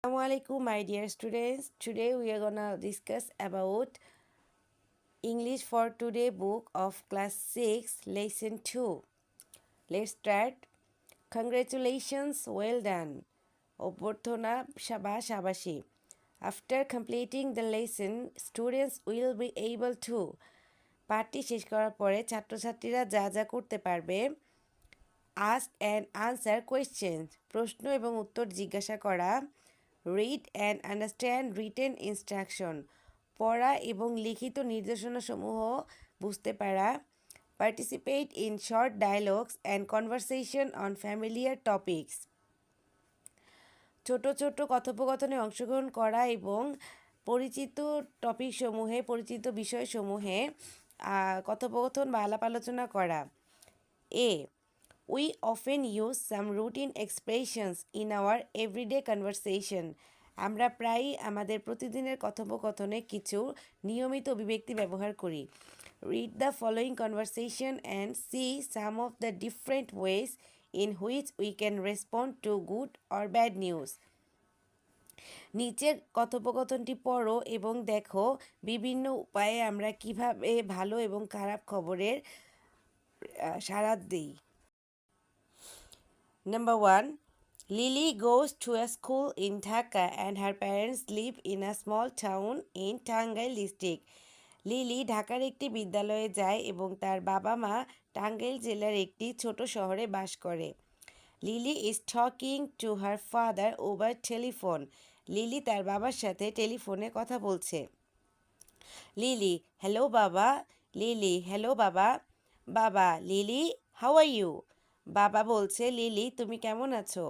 Assalamualaikum my dear students. Today we are gonna discuss about English for Today book of class 6 lesson 2. Let's start. Congratulations, well done. অভ্যর্থনা বা শাবাশি. After completing the lesson, students will be able to পাঠটি শেষ করার পরে ছাত্রছাত্রীরা যা যা করতে পারবে ask and answer questions প্রশ্ন এবং উত্তর জিজ্ঞাসা করা read and understand written instruction পড়া এবং লিখিত নির্দেশনাসমূহ বুঝতে পারা participate in short dialogues and conversation on familiar topics ছোট ছোট কথোপকথনে অংশগ্রহণ করা এবং পরিচিত টপিকসমূহে পরিচিত বিষয়সমূহে কথোপকথন বা আলাপ আলোচনা করা এ We often use some routine expressions in our everyday conversation. আমরা প্রায়ই আমাদের প্রতিদিনের কথোপকথনে কিছু নিয়মিত অভিব্যক্তি ব্যবহার করি Read the following conversation and see some of the different ways in which we can respond to good or bad news. নিচের কথোপকথনটি পড়ো এবং দেখো বিভিন্ন উপায়ে আমরা কিভাবে ভালো এবং খারাপ খবরের সাড়া দিই Number 1. Lily goes to a school in Dhaka and her parents live in a small town in Tangail district. Lily ঢাকার একটি বিদ্যালয়ে যায় এবং তার বাবা মা টাঙ্গাইল জেলার একটি ছোট শহরে বাস করে lily is talking to her father over telephone lily তার বাবার সাথে টেলিফোনে কথা বলছে লিলি হ্যালো বাবা লিলি হ্যালো বাবা বাবা লিলি হাউ আর ইউ বাবা বলছে লিলি তুমি কেমন আছো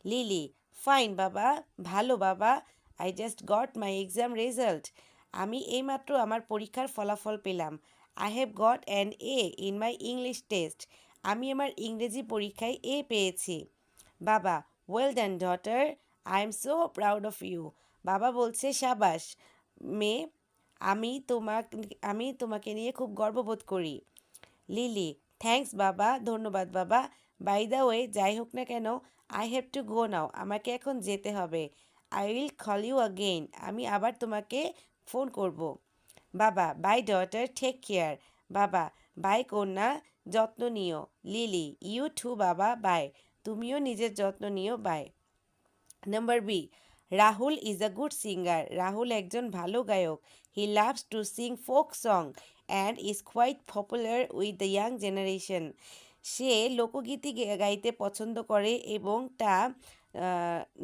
লিলি ফাইন বাবা ভালো বাবা I just got my exam result আমি এইমাত্র আমার পরীক্ষার ফলাফল পেলাম I have got an A in my English test আমি আমার ইংরেজি পরীক্ষায় এ পেয়েছি বাবা well done daughter I am so proud of you বাবা বলছে সাবাস মেয়ে আমি তোমাকে নিয়ে খুব গর্ববোধ করি লিলি থ্যাঙ্কস বাবা ধন্যবাদ বাবা বাই দ্য ওয়ে যাই হোক না কেন I have to go now আমাকে এখন যেতে হবে I will call you again আমি আবার তোমাকে ফোন করব বাবা বাই ডটার টেক কেয়ার বাবা বাই কন্যা যত্ন নিও লিলি ইউ টু বাবা বাই তুমিও নিজের যত্ন নিও bye number B Rahul is a good singer Rahul একজন ভালো গায়ক he loves to sing folk song and is quite popular with the young generation সে লোকগীতি গাইতে পছন্দ করে এবং তা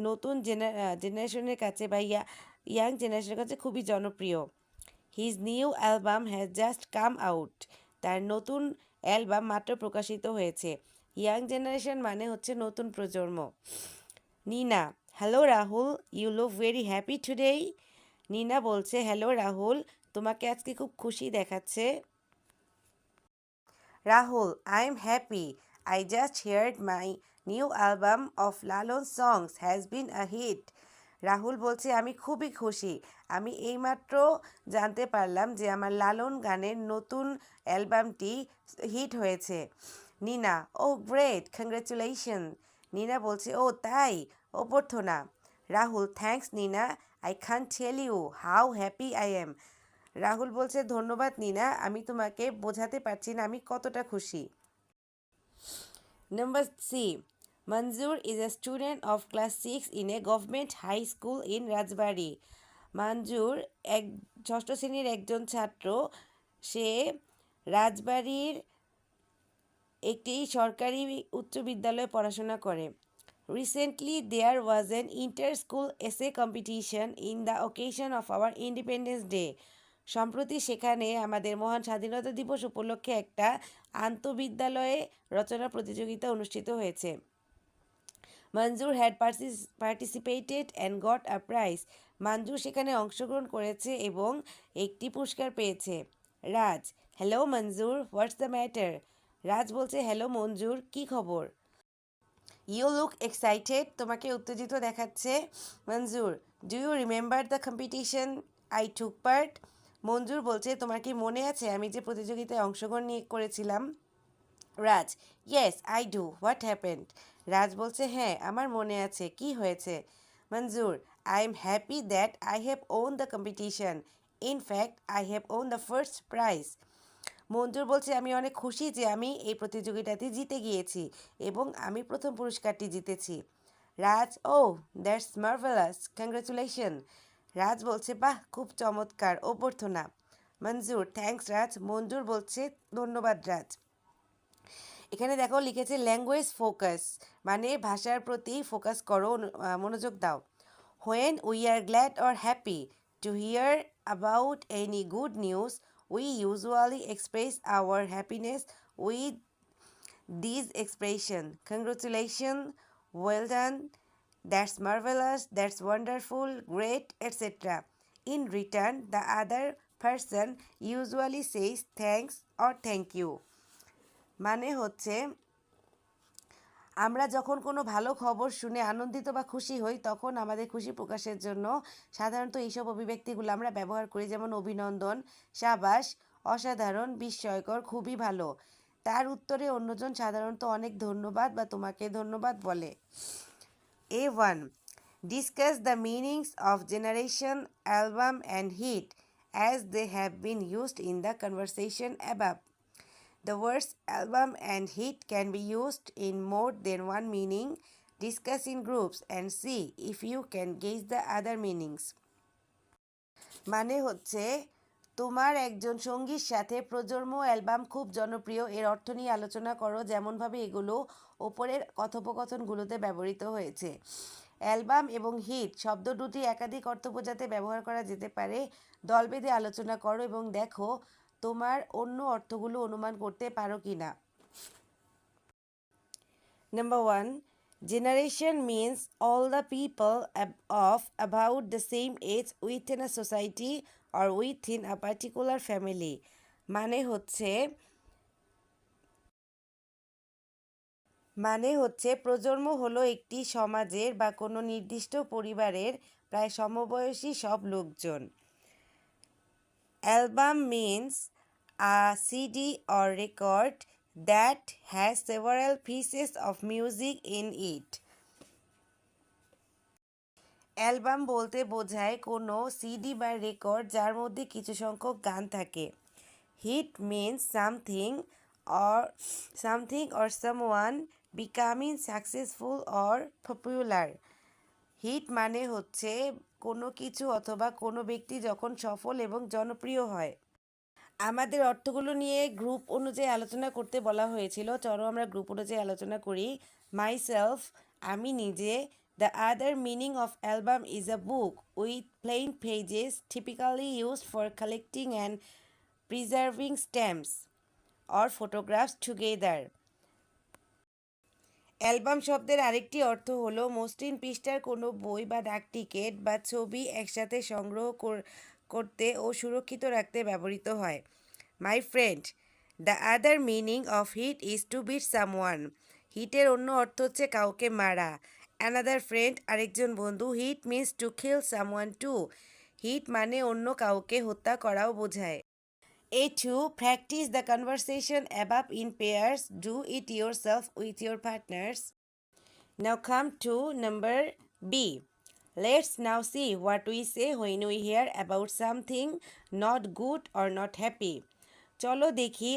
নতুন জেনারেশনের কাছে বা ইয়াং জেনারেশনের কাছে খুবই জনপ্রিয় his new album has just come out তার নতুন অ্যালবাম মাত্র প্রকাশিত হয়েছে ইয়াং জেনারেশন মানে হচ্ছে নতুন প্রজন্ম Nina hello Rahul you look very happy today Nina বলছে হ্যালো রাহুল তোমাকে আজকে খুব খুশি দেখাচ্ছে Rahul I am happy I just heard my new album of Lalon songs has been a hit Rahul বলছে আমি খুবই খুশি আমি এইমাত্র জানতে পারলাম যে আমার লালন গানের নতুন অ্যালবামটি হিট হয়েছে নিনা ও গ্রেট কংগ্রেচুলেশন নিনা বলছে ও তাই অভ্যর্থনা Rahul thanks Nina I can tell you how happy I am Rahul বলছে ধন্যবাদ নিনা আমি তোমাকে বোঝাতে পারছি না আমি কতটা খুশি number C Manjur is a student of class 6 in a government high school in Rajbari Manjur ষষ্ঠ শ্রেণীর একজন ছাত্র সে রাজবাড়ির একটি সরকারি উচ্চ বিদ্যালয়ে পড়াশোনা করে recently there was an inter school essay competition in the occasion of our Independence Day সম্প্রতি সেখানে আমাদের মহান স্বাধীনতা দিবস উপলক্ষে একটা আন্তঃবিদ্যালয়ে রচনা প্রতিযোগিতা অনুষ্ঠিত হয়েছে Manjur had participated and got a prize Manjur সেখানে অংশগ্রহণ করেছে এবং একটি পুরস্কার পেয়েছে Raj hello Manjur what's the matter Raj বলছে হ্যালো মঞ্জুর কি খবর ইউ লুক এক্সাইটেড তোমাকে উত্তেজিত দেখাচ্ছে Manjur do you remember the competition I took part Manjur বলছে তোমার কি মনে আছে আমি যে প্রতিযোগিতায় অংশগ্রহণ করেছিলাম Raj yes I do what happened Raj বলছে হ্যাঁ আমার মনে আছে কি হয়েছে Manzoor, I am happy that I have won the competition. In fact, I have won the first prize. মঞ্জুর বলছে আমি অনেক খুশি যে আমি এই প্রতিযোগিতাতে জিতে গিয়েছি এবং আমি প্রথম পুরস্কারটি জিতেছি। রাজ, ও দ্যাটস মার্ভেলাস, কংগ্রেচুলেশন। রাজ বলছে বাহ, খুব চমৎকার, অভ্যর্থনা। মঞ্জুর, থ্যাঙ্কস রাজ। মঞ্জুর বলছে ধন্যবাদ রাজ। এখানে দেখো লিখেছে ল্যাঙ্গুয়েজ ফোকাস, মানে ভাষার প্রতি ফোকাস করো, মনোযোগ দাও। When we are glad or happy to hear about any good news we usually express our happiness with this expression: congratulation, well done, that's marvellous, that's wonderful, great, etcetera. In return the other person usually says thanks or thank you. মানে হচ্ছে আমরা যখন কোনো ভালো খবর শুনে আনন্দিত বা খুশি হই তখন আমাদের খুশি প্রকাশের জন্য সাধারণত এইসব অভিব্যক্তিগুলো আমরা ব্যবহার করি, যেমন অভিনন্দন, সাবাস, অসাধারণ, বিস্ময়কর, খুবই ভালো। তার উত্তরে অন্যজন সাধারণত অনেক ধন্যবাদ বা তোমাকে ধন্যবাদ বলে। A1. Discuss the meanings of generation, album and hit as they have been used in the conversation above. The words album and hit can be used in more than one meaning. Discuss in groups and see if you can guess the other meanings. মানে হচ্ছে তোমার একজন সঙ্গীর সাথে প্রজন্ম album খুব জনপ্রিয় এর অর্থ নিয়ে আলোচনা করো, যেমনভাবে এগুলো ওপরের কথোপকথনগুলোতে ব্যবহৃত হয়েছে। অ্যালবাম এবং হিট শব্দ দুটি একাধিক অর্থ বোঝাতে ব্যবহার করা যেতে পারে। দলবেঁধে আলোচনা করো এবং দেখো তোমার অন্য অর্থগুলো অনুমান করতে পারো কি না। Number 1. Generation means all the people of about the same age within a society or within a particular family. মানে হচ্ছে প্রজন্ম হলো একটি সমাজের বা কোনো নির্দিষ্ট পরিবারের প্রায় সমবয়সী সব লোকজন। Album means a CD or record that has several pieces of music in it. Album বলতে বোঝায় কোনো সিডি বা রেকর্ড যার মধ্যে কিছু সংখ্যক গান থাকে। Hit means something or someone becoming successful or popular. Hit মানে হচ্ছে কোনো কিছু অথবা কোনো ব্যক্তি যখন সফল এবং জনপ্রিয় হয়। আমাদের অর্থগুলো নিয়ে গ্রুপ অনুযায়ী আলোচনা করতে বলা হয়েছিল, চলো আমরা গ্রুপ অনুযায়ী আলোচনা করি। মাইসেলফ, আমি নিজে। The other meaning of album is a book with plain pages typically used for collecting and preserving stamps or photographs together. Album শব্দের আরেকটি অর্থ হলো মসৃণ পৃষ্ঠার কোনো বই বা ডাক টিকিট বা ছবি একসাথে সংগ্রহ করতে ও সুরক্ষিত রাখতে ব্যবহৃত হয়। My friend, the other meaning of hit is to beat someone. হিটের অন্য অর্থ হচ্ছে কাউকে মারা। অ্যানাদার ফ্রেন্ড, আরেকজন বন্ধু। Hit means to kill someone too. Hit মানে অন্য কাউকে হত্যা করাও বোঝায়। A2. Practice the conversation above in pairs. Do it yourself with your partners. Now come to number B. Let's now see what we say when we hear about something not good or not happy. চলো দেখি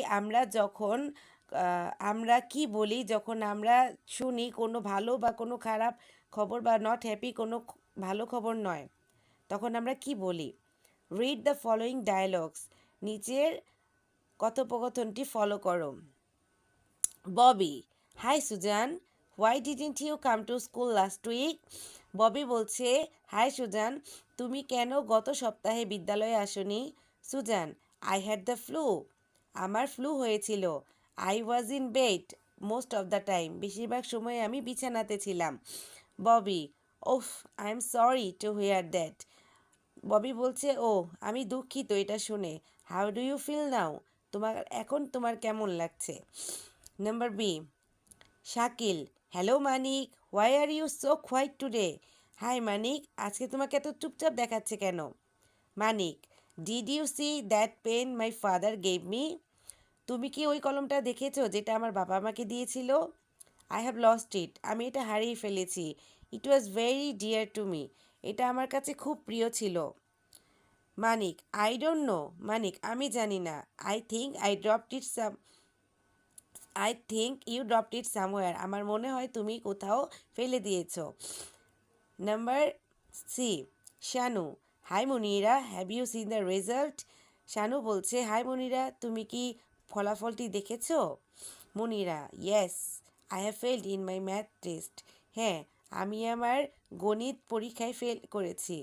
আমরা কি বলি যখন আমরা শুনি কোনো ভালো বা কোনো খারাপ খবর বা নট হ্যাপি কোনো ভালো খবর নয়, তখন আমরা কি বলি। রিড দ্য ফলোয়িং ডায়ালগস, নিচের কথোপকথনটি ফলো করো। Bobby, hi Susan, why didn't you come to school last week? Bobby বলছে, হাই সুজান, তুমি কেন গত সপ্তাহে বিদ্যালয়ে আসনি? Susan, I had the flu, আমার ফ্লু হয়েছিল। I was in bed most of the time, বেশিরভাগ সময় আমি বিছানাতে ছিলাম। Bobby, oof, I am sorry to hear that. Bobby বলছে, ও আমি দুঃখিত এটা শুনে। How do you feel now? তোমার কেমন লাগছে? Number B. Shakil, hello Manik, why are you so quiet today? Hi Manik, আজকে তোমাকে এত চুপচাপ দেখাচ্ছে কেন? Manik, did you see that pen my father gave me? তুমি কি ওই কলমটা দেখেছো যেটা আমার বাবা আমাকে দিয়েছিল? আই হ্যাভ লস্ট ইট, আমি এটা হারিয়ে ফেলেছি। It was very dear to me. এটা আমার কাছে খুব প্রিয় ছিল। Manik, I don't know. Manik, আমি জানি না। I think you dropped it somewhere. আমার মনে হয় তুমি কোথাও ফেলে দিয়েছো। Number C, Shanu, hi Munira, have you seen the result? Shanu বলছে, হাই মুনিরা, তুমি কি ফলাফলটি দেখেছো? Munira, yes, I have failed in my math test. হ্যাঁ, আমি আমার গণিত পরীক্ষায় ফেল করেছি।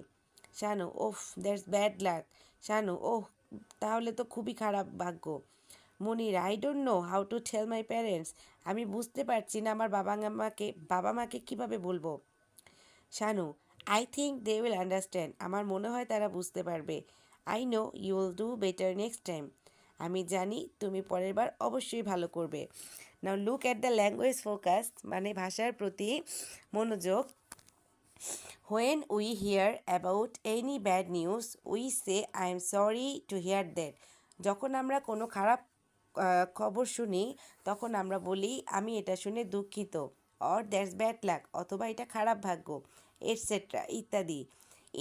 Shanu, oh that's bad luck. Shanu, ওহ তাহলে তো খুবই খারাপ ভাগ্য। Munira, I don't know how to tell my parents. আমি বুঝতে পারছি না আমার বাবা মাকে কীভাবে বলবো। Shanu, I think they will understand. আমার মনে হয় তারা বুঝতে পারবে। I know you will do better next time. আমি জানি তুমি পরের বার অবশ্যই ভালো করবে। Now look at the language focus, মানে ভাষার প্রতি মনোযোগ। When we hear about any bad news we say I am sorry to hear that. যখন আমরা কোনো খারাপ খবর শুনি তখন আমরা বলি আমি এটা শুনে দুঃখিত, অর দ্যাটস ব্যাড লাক, অথবা এটা খারাপ ভাগ্য, এটসেট্রা ইত্যাদি।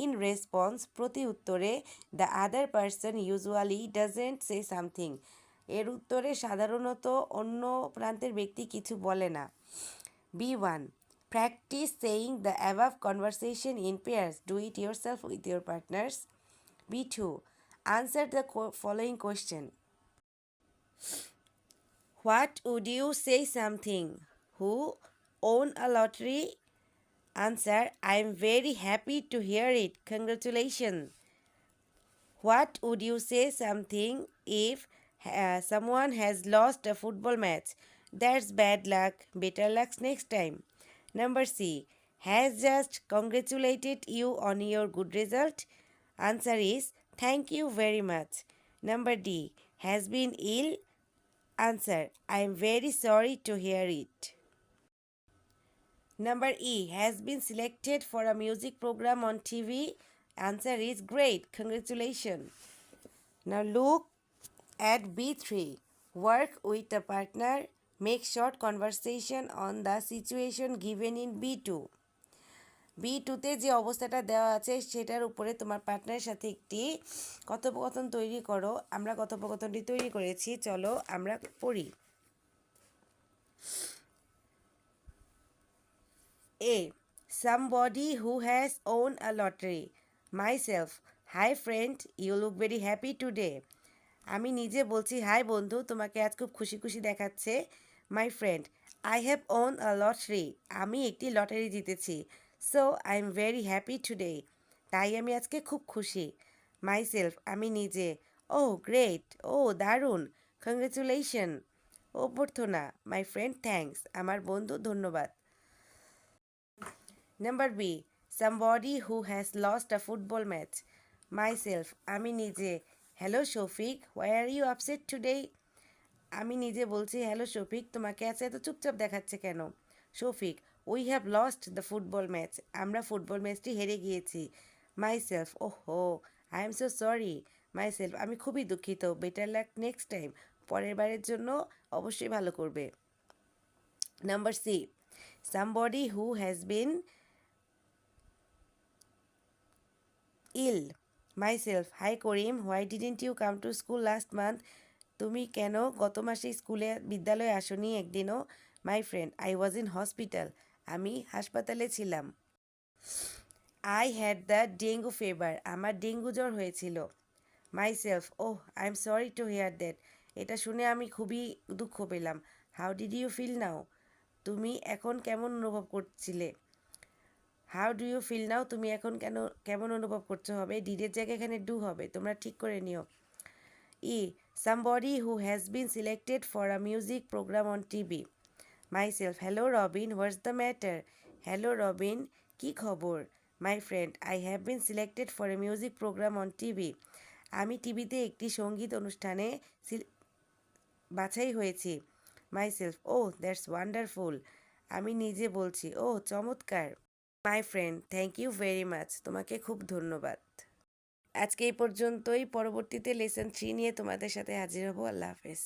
ইন রেসপন্স, প্রতি উত্তরে, the other person usually doesn't say something. এর উত্তরে সাধারণত অন্য প্রান্তের ব্যক্তি কিছু বলে না। B1. Practice saying the above conversation in pairs. Do it yourself with your partners. B2. Answer the following question. What would you say something? Who won a lottery? Answer, I am very happy to hear it. Congratulations. What would you say something if someone has lost a football match? That's bad luck. Better luck next time. Number C. Has just congratulated you on your good result? Answer is, thank you very much. Number D. Has been ill? Answer, I am very sorry to hear it. Number E. Has been selected for a music program on TV? Answer is great. Congratulations. Now look at B3. Work with a partner. Make short conversation on the situation given in B2. B2তে যে অবস্থাটা দেওয়া আছে সেটার উপরে তোমার পার্টনারের সাথে একটি কথোপকথন তৈরি করো। আমরা কথোপকথনটি তৈরি করেছি, চলো আমরা পড়ি। A. Somebody who has won a lottery. Myself. Hi friend, you look very happy today. আমি নিজে বলছি, হাই বন্ধু, তোমাকে আজ খুব খুশি খুশি দেখাচ্ছে। মাই friend, I have won a lottery. আমি একটি লটারি জিতেছি। So I am very happy today. তাই আমি আজকে খুব খুশি। মাই সেলফ, আমি নিজে। ও গ্রেট, ও দারুণ। কংগ্রেচুলেশন, অভ্যর্থনা। My friend, thanks. আমার বন্ধু, ধন্যবাদ। Number B, somebody who has lost a football match. Myself, আমি নিজে। Hello Shafiq, why are you upset today? আমি নিজে বলছি, হ্যালো শফিক, তোমাকে আজ এত চুপচাপ দেখাচ্ছে কেন? Shafiq, we have lost the football match. আমরা ফুটবল ম্যাচটি হেরে গিয়েছি। মাই সেলফ, ওহো, I am so sorry. Myself, আমি খুবই দুঃখিত। Better luck next time. পরের বারের জন্য অবশ্যই ভালো করবে। Number C, somebody who has been ill. Myself, hi Karim, why didn't you come to school last month? তুমি কেন গত মাসে বিদ্যালয়ে আসনি একদিনও? My friend, I was in hospital. আমি হাসপাতালে ছিলাম। I had the dengue fever. আমার ডেঙ্গু জ্বর হয়েছিল। Myself, oh I am sorry to hear that. এটা শুনে আমি খুবই দুঃখ পেলাম। How did you feel now? তুমি এখন কেমন অনুভব করছিলে? How do you feel now, তুমি এখন কেমন অনুভব করছো হবে। ডিডের জায়গায় এখানে ডু হবে, তোমরা ঠিক করে নিও। ই, somebody who has been selected for a music program on TV. Myself, hello Robin, what's the matter? Hello Robin, কি খবর? My friend, I have been selected for a music program on TV. আমি টিভিতে একটি সঙ্গীত অনুষ্ঠানে বাছাই হয়েছি। Myself, oh that's wonderful. আমি নিজে বলছি, ও চমৎকার। My friend, thank you very much. তোমাকে খুব ধন্যবাদ। আজকে এই পর্যন্তই। পরবর্তীতে লেসন 3 নিয়ে তোমাদের সাথে হাজির হব। আল্লাহ হাফেজ।